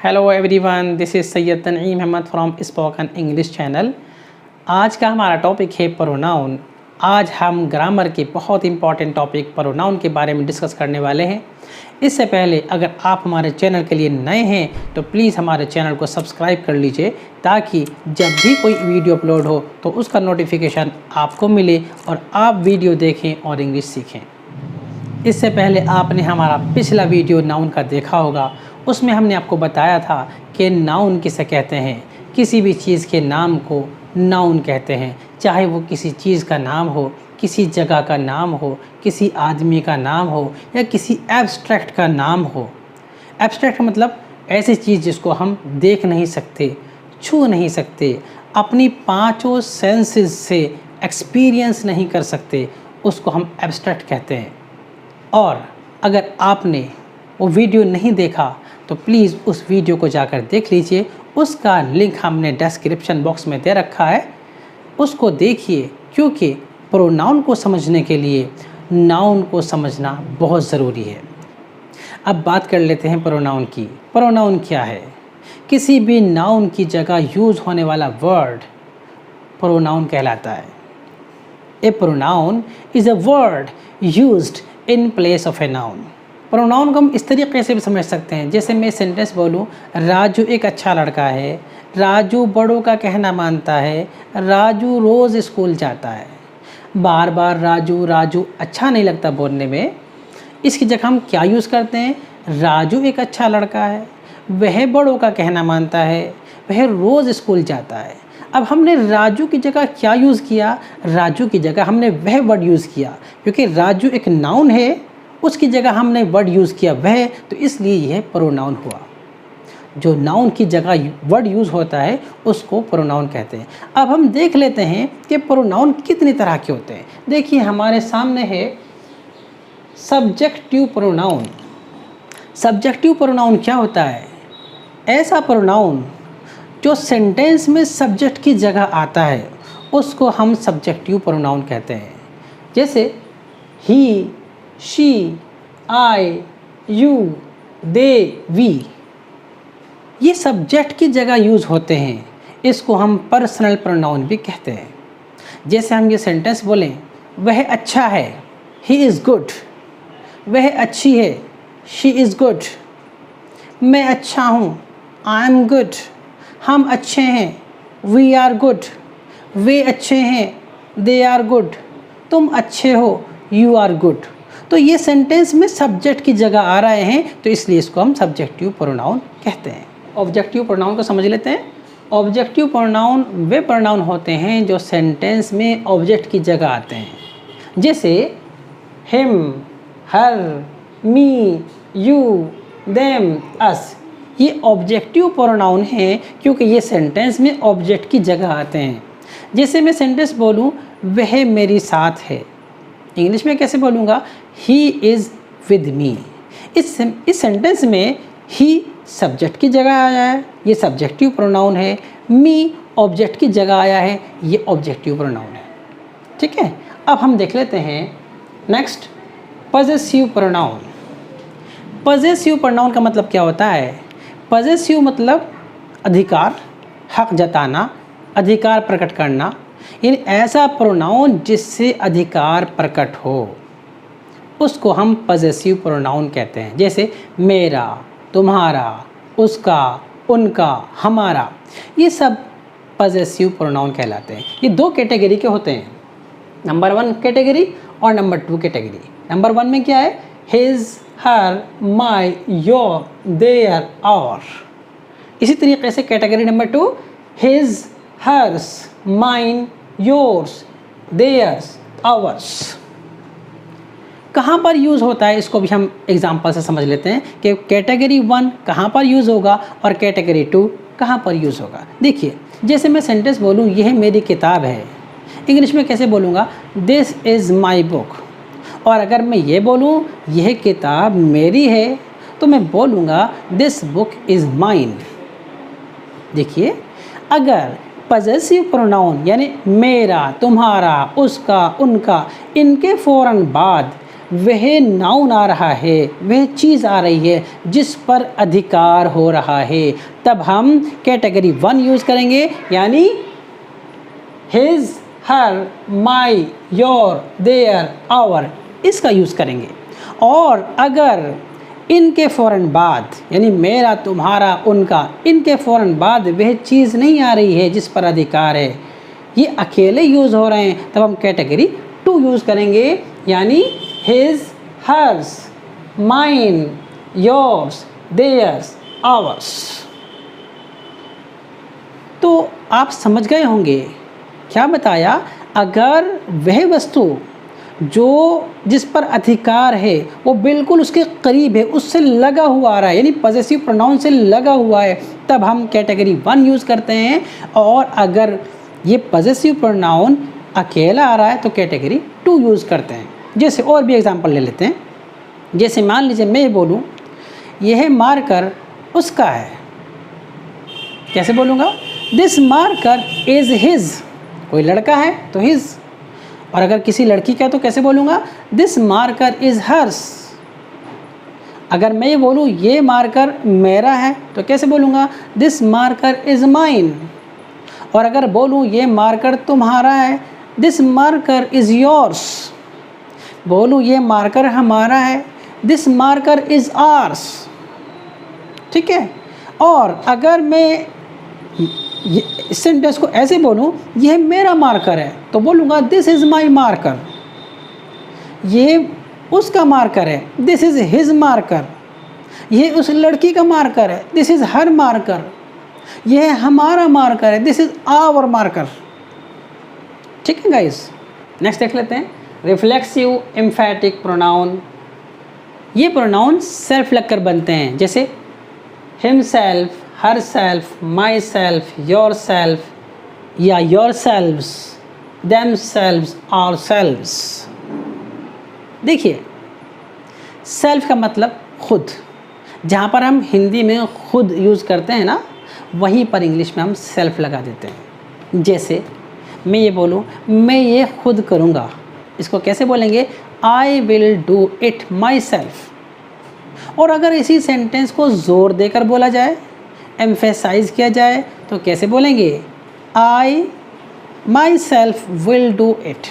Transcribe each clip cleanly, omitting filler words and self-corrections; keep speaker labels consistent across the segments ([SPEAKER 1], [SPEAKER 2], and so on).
[SPEAKER 1] Hello everyone, this is Syed Tanaim Ahmed from spoken English channel. आज का हमारा टॉपिक है प्रोनाउन। आज हम ग्रामर के बहुत इंपॉर्टेंट टॉपिक प्रोनाउन के बारे में डिस्कस करने वाले हैं। इससे पहले अगर आप हमारे चैनल के लिए नए हैं तो प्लीज़ हमारे चैनल को सब्सक्राइब कर लीजिए, ताकि जब भी कोई वीडियो अपलोड हो तो उसका नोटिफिकेशन आपको मिले और आप वीडियो देखें और इंग्लिश सीखें। इससे पहले आपने हमारा पिछला वीडियो नाउन का देखा होगा। उसमें हमने आपको बताया था कि नाउन किसे कहते हैं। किसी भी चीज़ के नाम को नाउन कहते हैं, चाहे वो किसी चीज़ का नाम हो, किसी जगह का नाम हो, किसी आदमी का नाम हो या किसी एब्स्ट्रैक्ट का नाम हो। एब्स्ट्रैक्ट मतलब ऐसी चीज़ जिसको हम देख नहीं सकते, छू नहीं सकते, अपनी पांचों सेंसेस से एक्सपीरियंस नहीं कर सकते, उसको हम एब्स्ट्रैक्ट कहते हैं। और अगर आपने वो वीडियो नहीं देखा तो प्लीज़ उस वीडियो को जाकर देख लीजिए। उसका लिंक हमने डिस्क्रिप्शन बॉक्स में दे रखा है, उसको देखिए, क्योंकि प्रोनाउन को समझने के लिए नाउन को समझना बहुत ज़रूरी है। अब बात कर लेते हैं प्रोनाउन की। प्रोनाउन क्या है? किसी भी नाउन की जगह यूज़ होने वाला वर्ड प्रोनाउन कहलाता है। A pronoun is a word used in place of a noun. Pronoun को हम इस तरीके से भी समझ सकते हैं, जैसे मैं सेंटेंस बोलूँ, राजू एक अच्छा लड़का है, राजू बड़ों का कहना मानता है, राजू रोज़ स्कूल जाता है। बार बार राजू राजू अच्छा नहीं लगता बोलने में। इसकी जगह हम क्या यूज़ करते हैं? राजू एक अच्छा लड़का है, वह बड़ों का कहना मानता है, वह रोज़ स्कूल जाता है। अब हमने राजू की जगह क्या यूज़ किया? राजू की जगह हमने वह वर्ड यूज़ किया, क्योंकि राजू एक नाउन है, उसकी जगह हमने वर्ड यूज़ किया वह, तो इसलिए यह प्रोनाउन हुआ। जो नाउन की जगह वर्ड यूज़ होता है उसको प्रोनाउन कहते हैं। अब हम देख लेते हैं कि प्रोनाउन कितनी तरह के होते हैं। देखिए हमारे सामने है सब्जेक्टिव प्रोनाउन। सब्जेक्टिव प्रोनाउन क्या होता है? ऐसा प्रोनाउन जो सेंटेंस में सब्जेक्ट की जगह आता है उसको हम सब्जेक्टिव प्रोनाउन कहते हैं। जैसे he, she, I, you, they, we, ये सब्जेक्ट की जगह यूज़ होते हैं। इसको हम पर्सनल प्रोनाउन भी कहते हैं। जैसे हम ये सेंटेंस बोलें, वह अच्छा है, ही इज़ गुड, वह अच्छी है, शी इज़ गुड, मैं अच्छा हूँ, आई एम गुड, हम अच्छे हैं, वी आर गुड, वे अच्छे हैं, दे आर गुड, तुम अच्छे हो, यू आर गुड। तो ये सेंटेंस में सब्जेक्ट की जगह आ रहे हैं, तो इसलिए इसको हम सब्जेक्टिव प्रोनाउन कहते हैं। ऑब्जेक्टिव प्रोनाउन को समझ लेते हैं। ऑब्जेक्टिव प्रोनाउन वे प्रोनाउन होते हैं जो सेंटेंस में ऑब्जेक्ट की जगह आते हैं। जैसे him, her, me, you, them, us, ये ऑब्जेक्टिव प्रोनाउन हैं क्योंकि ये सेंटेंस में ऑब्जेक्ट की जगह आते हैं। जैसे मैं सेंटेंस बोलूँ, वह मेरे साथ है, इंग्लिश में कैसे बोलूँगा? He is with me. इस सेंटेंस में ही सब्जेक्ट की जगह आया है, ये सब्जेक्टिव प्रोनाउन है। मी ऑब्जेक्ट की जगह आया है, ये ऑब्जेक्टिव प्रोनाउन है। ठीक है, अब हम देख लेते हैं next, possessive pronoun. Possessive pronoun का मतलब क्या होता है? पजेसिव मतलब अधिकार, हक जताना, अधिकार प्रकट करना, यानी ऐसा प्रोनाउन जिससे अधिकार प्रकट हो उसको हम पजेसिव प्रोनाउन कहते हैं। जैसे मेरा, तुम्हारा, उसका, उनका, हमारा, ये सब पजेसिव प्रोनाउन कहलाते हैं। ये दो कैटेगरी के होते हैं, नंबर 1 कैटेगरी और नंबर 2 कैटेगरी। नंबर 1 में क्या है? His, her, my, your, their, our. इसी तरीके से category number 2, his, hers, mine, yours, theirs, ours. कहाँ पर यूज़ होता है इसको भी हम एग्जांपल से समझ लेते हैं कि कैटेगरी 1 कहाँ पर यूज़ होगा और कैटेगरी 2 कहाँ पर यूज़ होगा। देखिए, जैसे मैं सेंटेंस बोलूँ, यह मेरी किताब है, इंग्लिश में कैसे बोलूँगा? This is my book. और अगर मैं ये बोलूँ, यह किताब मेरी है, तो मैं बोलूँगा दिस बुक इज़ माइन। देखिए, अगर पजेसिव प्रोनाउन यानी मेरा, तुम्हारा, उसका, उनका, इनके फ़ौरन बाद वह नाउन आ रहा है, वह चीज़ आ रही है जिस पर अधिकार हो रहा है, तब हम कैटेगरी 1 यूज़ करेंगे, यानी his, her, my, your, their, our, इसका यूज़ करेंगे। और अगर इनके फ़ौरन बाद, यानी मेरा, तुम्हारा, उनका, इनके फ़ौरन बाद वह चीज़ नहीं आ रही है जिस पर अधिकार है, ये अकेले यूज़ हो रहे हैं, तब हम कैटेगरी 2 यूज़ करेंगे, यानी his, hers, mine, yours, theirs, ours. तो आप समझ गए होंगे क्या बताया, अगर वह वस्तु जो जिस पर अधिकार है वो बिल्कुल उसके करीब है, उससे लगा हुआ आ रहा है, यानी पॉजेसिव प्रोनाउन से लगा हुआ है, तब हम कैटेगरी 1 यूज़ करते हैं। और अगर ये पॉजेसिव प्रोनाउन अकेला आ रहा है तो कैटेगरी 2 यूज़ करते हैं। जैसे और भी एग्जांपल ले लेते हैं, जैसे मान लीजिए मैं ये बोलूँ यह मार्कर उसका है, कैसे बोलूँगा, दिस मार्कर इज़ हिज, कोई लड़का है तो हिज। और अगर किसी लड़की का है तो कैसे बोलूँगा, दिस मार्कर इज़ हर्स। अगर मैं ये बोलूँ ये मार्कर मेरा है तो कैसे बोलूँगा, दिस मार्कर इज़ माइन। और अगर बोलूँ ये मार्कर तुम्हारा है, दिस मार्कर इज़ योर्स। बोलूँ ये मार्कर हमारा है, दिस मार्कर इज़ आर्स। ठीक है। और अगर मैं इस सेंटेंस को ऐसे बोलूँ यह मेरा मार्कर है तो बोलूँगा दिस इज़ माई मार्कर। ये उसका मार्कर है, दिस इज़ हिज मार्कर। ये उस लड़की का मार्कर है, दिस इज़ हर मार्कर। यह हमारा मार्कर है, दिस इज़ आवर मार्कर। ठीक है गाइस, नेक्स्ट देख लेते हैं रिफ्लेक्सिव एम्फैटिक प्रोनाउन। ये प्रोनाउन सेल्फ लगकर बनते हैं, जैसे हिमसेल्फ, herself, myself, yourself या yourselves, themselves, ourselves। देखिए सेल्फ का मतलब खुद, जहाँ पर हम हिंदी में खुद यूज़ करते हैं ना, वहीं पर इंग्लिश में हम सेल्फ लगा देते हैं। जैसे मैं ये बोलूँ मैं ये खुद करूँगा, इसको कैसे बोलेंगे, I will do it myself। और अगर इसी सेंटेंस को ज़ोर देकर बोला जाए, एम्फेसाइज किया जाए, तो कैसे बोलेंगे, I myself will do it.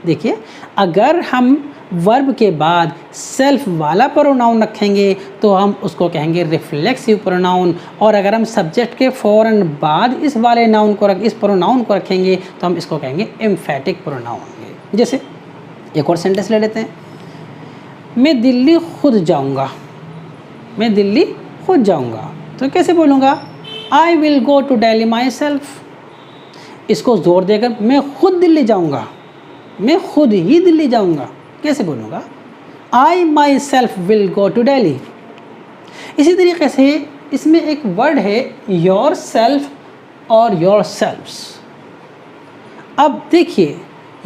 [SPEAKER 1] देखिए अगर हम वर्ब के बाद सेल्फ वाला प्रोनाउन रखेंगे तो हम उसको कहेंगे रिफ्लेक्सिव प्रोनाउन, और अगर हम सब्जेक्ट के फ़ौरन बाद इस वाले नाउन को इस प्रोनाउन को रखेंगे तो हम इसको कहेंगे एम्फेटिक प्रोनाउन। जैसे एक और सेंटेंस ले लेते हैं, मैं दिल्ली खुद जाऊंगा, मैं दिल्ली खुद जाऊंगा, तो कैसे बोलूँगा, I will go to Delhi myself. इसको ज़ोर देकर मैं खुद दिल्ली जाऊँगा, मैं खुद ही दिल्ली जाऊँगा, कैसे बोलूँगा, I myself will go to Delhi. इसी तरीके से इसमें एक वर्ड है योर सेल्फ और योर सेल्फ्स। अब देखिए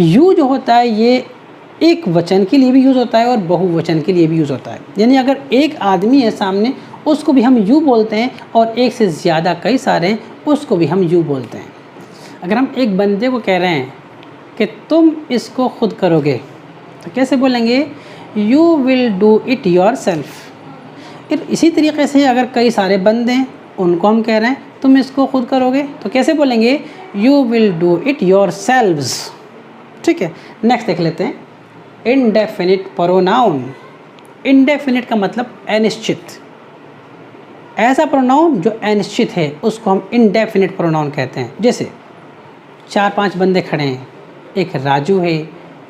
[SPEAKER 1] यू जो होता है ये एक वचन के लिए भी यूज़ होता है और बहुवचन के लिए भी यूज़ होता है। यानी अगर एक आदमी है सामने उसको भी हम यू बोलते हैं, और एक से ज़्यादा कई सारे हैं उसको भी हम यू बोलते हैं। अगर हम एक बंदे को कह रहे हैं कि तुम इसको खुद करोगे तो कैसे बोलेंगे, you will do it your self. फिर इसी तरीके से अगर कई सारे बंदे हैं उनको हम कह रहे हैं तुम इसको खुद करोगे तो कैसे बोलेंगे, you will do it your selves. ठीक है, नेक्स्ट देख लेते हैं इनडेफिनिट प्रोनाउन। इनडेफिनिट का मतलब अनिश्चित, ऐसा प्रोनाउन जो अनिश्चित है उसको हम इनडेफिनिट प्रोनाउन कहते हैं। जैसे 4-5 बंदे खड़े हैं, एक राजू है,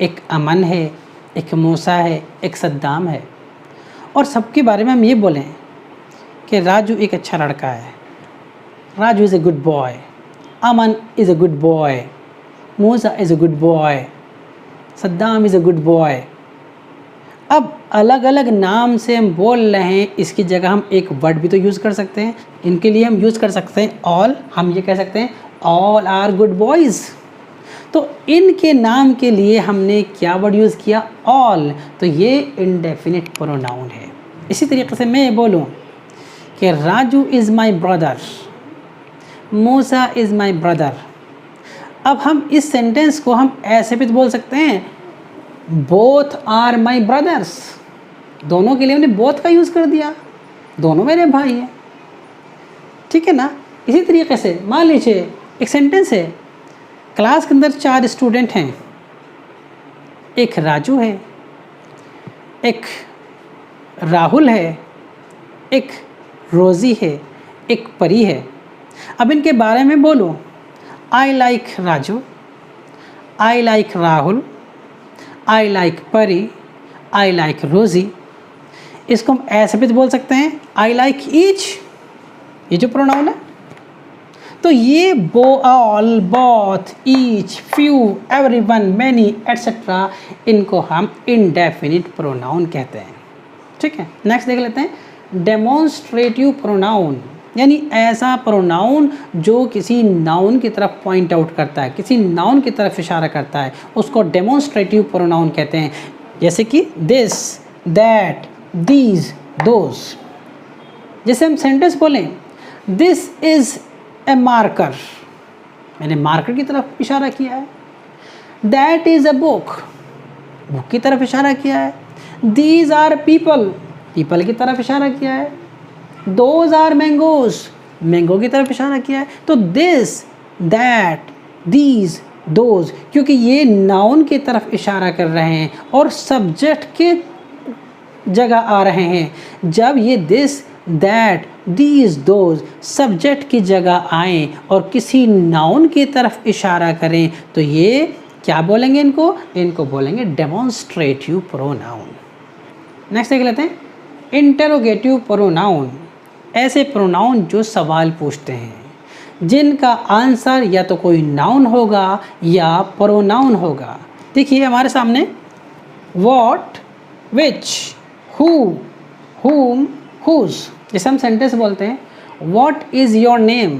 [SPEAKER 1] एक अमन है, एक मूसा है, एक सद्दाम है, और सबके बारे में हम ये बोलें कि राजू एक अच्छा लड़का है, Raju is a good boy, Aman is a good boy, Musa is a good boy, Saddam is a good boy. अब अलग अलग नाम से हम बोल रहे हैं, इसकी जगह हम एक वर्ड भी तो यूज़ कर सकते हैं। इनके लिए हम यूज़ कर सकते हैं ऑल, हम ये कह सकते हैं ऑल आर गुड बॉयज़। तो इनके नाम के लिए हमने क्या वर्ड यूज़ किया, ऑल, तो ये इनडेफिनिट प्रोनाउन है। इसी तरीके से मैं बोलूँ कि Raju is my brother, Musa is my brother. अब हम इस सेंटेंस को हम ऐसे भी तो बोल सकते हैं बोथ आर माई ब्रदर्स, दोनों के लिए हमने बोथ का यूज़ कर दिया, दोनों मेरे भाई हैं, ठीक है ना। इसी तरीके से मान लीजिए एक सेंटेंस है, क्लास के अंदर 4 स्टूडेंट हैं, एक राजू है, एक राहुल है, एक रोज़ी है, एक परी है। अब इनके बारे में बोलो, I like Raju, I like Rahul, I like परी, आई लाइक रोज़ी। इसको हम ऐसे भी बोल सकते हैं, आई लाइक ईच, ये जो प्रोनाउन है। तो ये all, both, each, few, everyone, many etcetera, इनको हम इनडेफिनिट प्रोनाउन कहते हैं, ठीक है। नेक्स्ट देख लेते हैं डेमोन्स्ट्रेटिव प्रोनाउन, यानी ऐसा प्रोनाउन जो किसी नाउन की तरफ पॉइंट आउट करता है, किसी नाउन की तरफ इशारा करता है, उसको डेमोन्स्ट्रेटिव प्रोनाउन कहते हैं। जैसे कि दिस, दैट, दीज, दोज। जैसे हम सेंटेंस बोलें, दिस इज़ ए मार्कर, मैंने मार्कर की तरफ इशारा किया है। That is a book, book की तरफ इशारा किया है। दीज आर पीपल, पीपल की तरफ इशारा किया है। दोज आर मैंगोज, मैंगो की तरफ इशारा किया है। तो दिस, दैट, दीज, दोज, क्योंकि ये नाउन की तरफ इशारा कर रहे हैं और सब्जेक्ट के जगह आ रहे हैं। जब ये this, that, these, those subject की जगह आएँ और किसी नाउन की तरफ इशारा करें तो ये क्या बोलेंगे, इनको बोलेंगे डेमोन्स्ट्रेटिव प्रोनाउन। नेक्स्ट देख लेते हैं इंटेरोगेटिव प्रोनाउन, ऐसे प्रोनाउन जो सवाल पूछते हैं, जिनका आंसर या तो कोई नाउन होगा या प्रोनाउन होगा। देखिए हमारे सामने what, which, who, whom, whose। जैसे हम सेंटेंस बोलते हैं व्हाट इज़ योर नेम,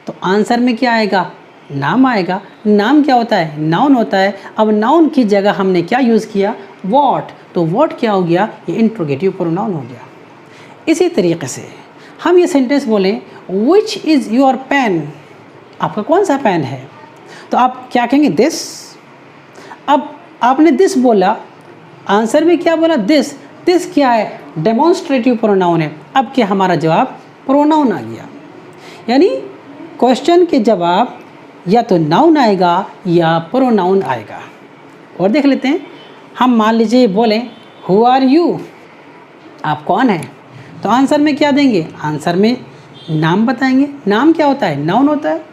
[SPEAKER 1] तो आंसर में क्या आएगा, नाम आएगा। नाम क्या होता है, नाउन होता है। अब नाउन की जगह हमने क्या यूज़ किया, व्हाट, तो व्हाट क्या हो गया, ये इंट्रोगेटिव प्रोनाउन हो गया। इसी तरीके से हम ये सेंटेंस बोलें विच इज़ योर पेन, आपका कौन सा पेन है, तो आप क्या कहेंगे, दिस। अब आपने दिस बोला, आंसर में क्या बोला, दिस। दिस क्या है, डेमोन्स्ट्रेटिव प्रोनाउन है। अब क्या हमारा जवाब प्रोनाउन आ गया, यानी क्वेश्चन के जवाब या तो नाउन आएगा या प्रोनाउन आएगा। और देख लेते हैं, हम मान लीजिए बोलें हु आर यू, आप कौन हैं, तो आंसर में क्या देंगे, आंसर में नाम बताएंगे। नाम क्या होता है, नाउन होता है।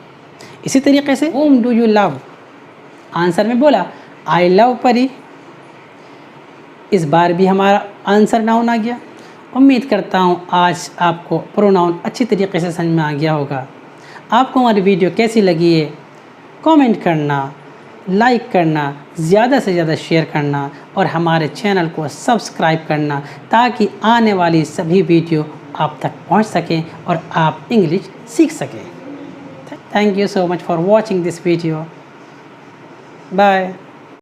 [SPEAKER 1] इसी तरीके से whom do you love, answer में बोला आई लव परी, इस बार भी हमारा आंसर नाउन आ गया। उम्मीद करता हूँ आज आपको प्रोनाउन अच्छी तरीके से समझ में आ गया होगा। आपको हमारी वीडियो कैसी लगी है कमेंट करना, लाइक करना, ज़्यादा से ज़्यादा शेयर करना और हमारे चैनल को सब्सक्राइब करना, ताकि आने वाली सभी वीडियो आप तक पहुंच सकें और आप इंग्लिश सीख सकें। Thank you so much for watching this video. Bye.